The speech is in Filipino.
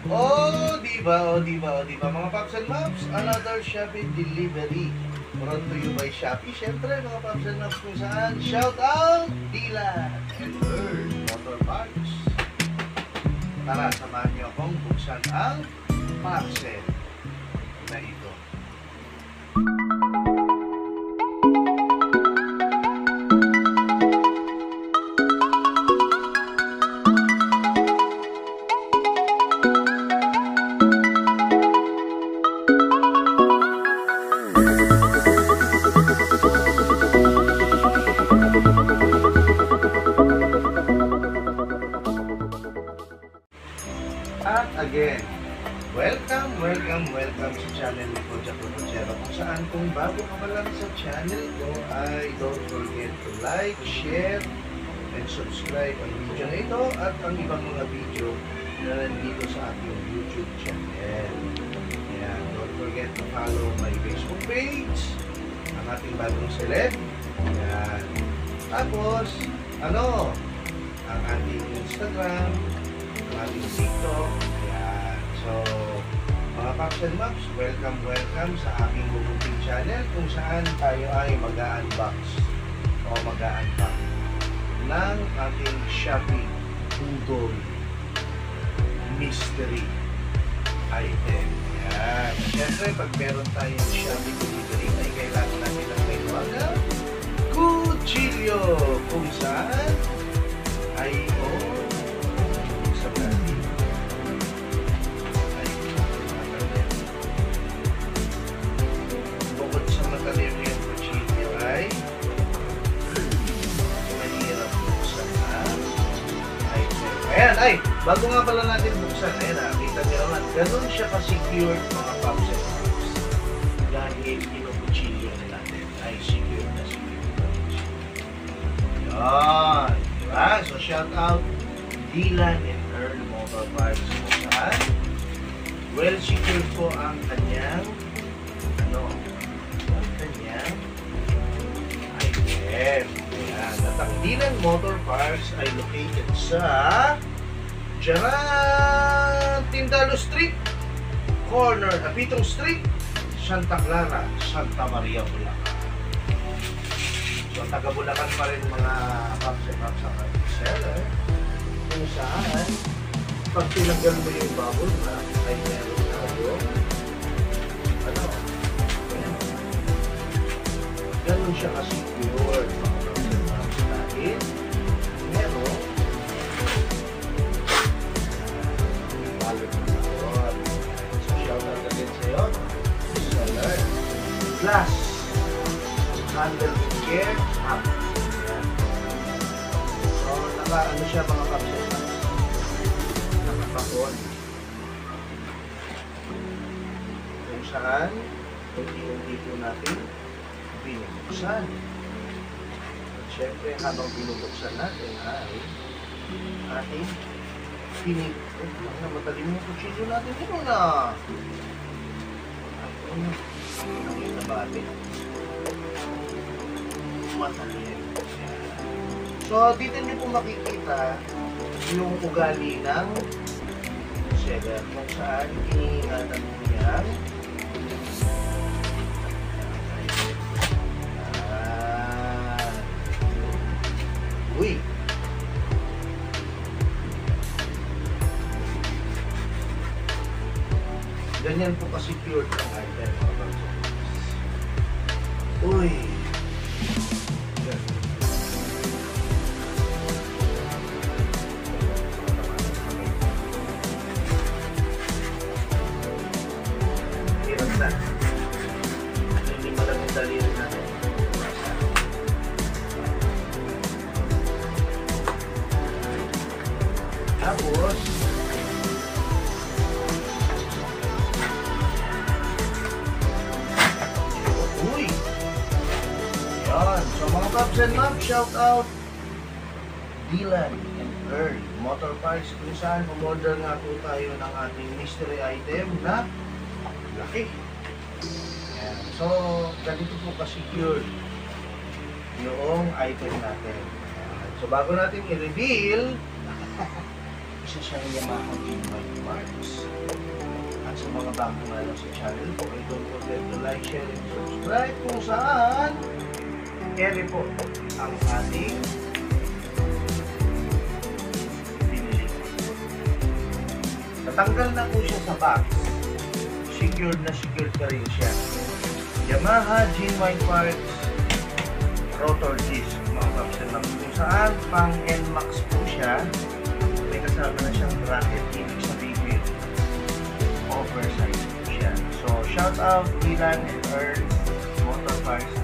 Oh, di ba, mga Paps and Maps, another Shopee delivery brought to you by Shopee. Siyempre, mga Paps and Maps, kung saan, shout out, Dylan and Earl Motor Parts. Tara, samahan niyo akong buksan ang parcel na ito. At again, welcome sa channel ni Coach Apologero, kung saan kung bago ka pa lang sa channel ko ay don't forget to like, share, and subscribe ang video na ito at ang ibang mga video na nandito sa aking YouTube channel. Ayan, don't forget to follow my Facebook page, ang ating bagong celeb. Ayan. Tapos, ang ating Instagram, ang ating TikTok. Ayan. So, mga Paps and Maps, welcome sa aking bubuking channel kung saan tayo ay mag-unbox o mag-unpack ng ating Shopee Google Mystery Item. Ayan. Siyempre, pag meron tayong Shopee delivery, ay kailangan natin ang may mga kutsilyo kung saan ay sa plastic. Bukod sa matalim yung kutsilyo ay mahirap buksan ang item. Ayan, bago nga pala natin buksan, ayan, kita nyo naman, ganun siya ka-secured, mga Paps and Maps. Dahil yung kutsilyo natin ay secured na secured. Ayan, diba? So, shout out Dylan and Earl Motor Parts, kung saan well secured po ang kanyang item. Ayan. At ang Dylan Motor Parts ay located sa Tindalo Street, corner Apitong Street, Santa Clara, Santa Maria, Bulacan. So, taga Bulacan pa rin mga Paps and Maps ang seller, kung saan pag tinanggal mo yung bubble wrap ay meron tayo ganun siya ka-secured, mga Paps and Maps, dahil meron balot na tawad. So, shout out again sa'yo, seller. Glass handle care up. So, naka-ano siya, mga Paps and Maps, nakapakon kung saan hindi po natin binubuksan. At syempre, habang binubuksan natin ay ating matalim yung kutsilyo natin. Ito na! Nakita ba atin? Matalim. So, dito niyo po makikita yung ugali ng seller kung saan iniingatan niya ganyan po ka-secured ang item, mga Paps and Maps. Uy! Hirap na. Hindi malamang daliri natin. Tapos, so mga Paps and Maps, shout out Dylan and Earl Motor Parts, kung saan umorder nga po tayo ng ating mystery item na laki. Ayan. So, ganito po ka-secured yung item natin. Ayan. So, bago natin i-reveal, isa siyang Yamaha G5 parts. mga bago nga lang sa channel ko, ay don't forget to like, share, and subscribe kung saan ere po ang ating pinili. Natanggal na po siya sa box. Secured na secured pa rin siya. Yamaha genuine parts rotor disc, mga paps and ma'am, kung saan pang NMAX po siya. May kasama na siyang bracket, ibig sabihin oversized po siya. So shout out Dylan and Earl Motor Parts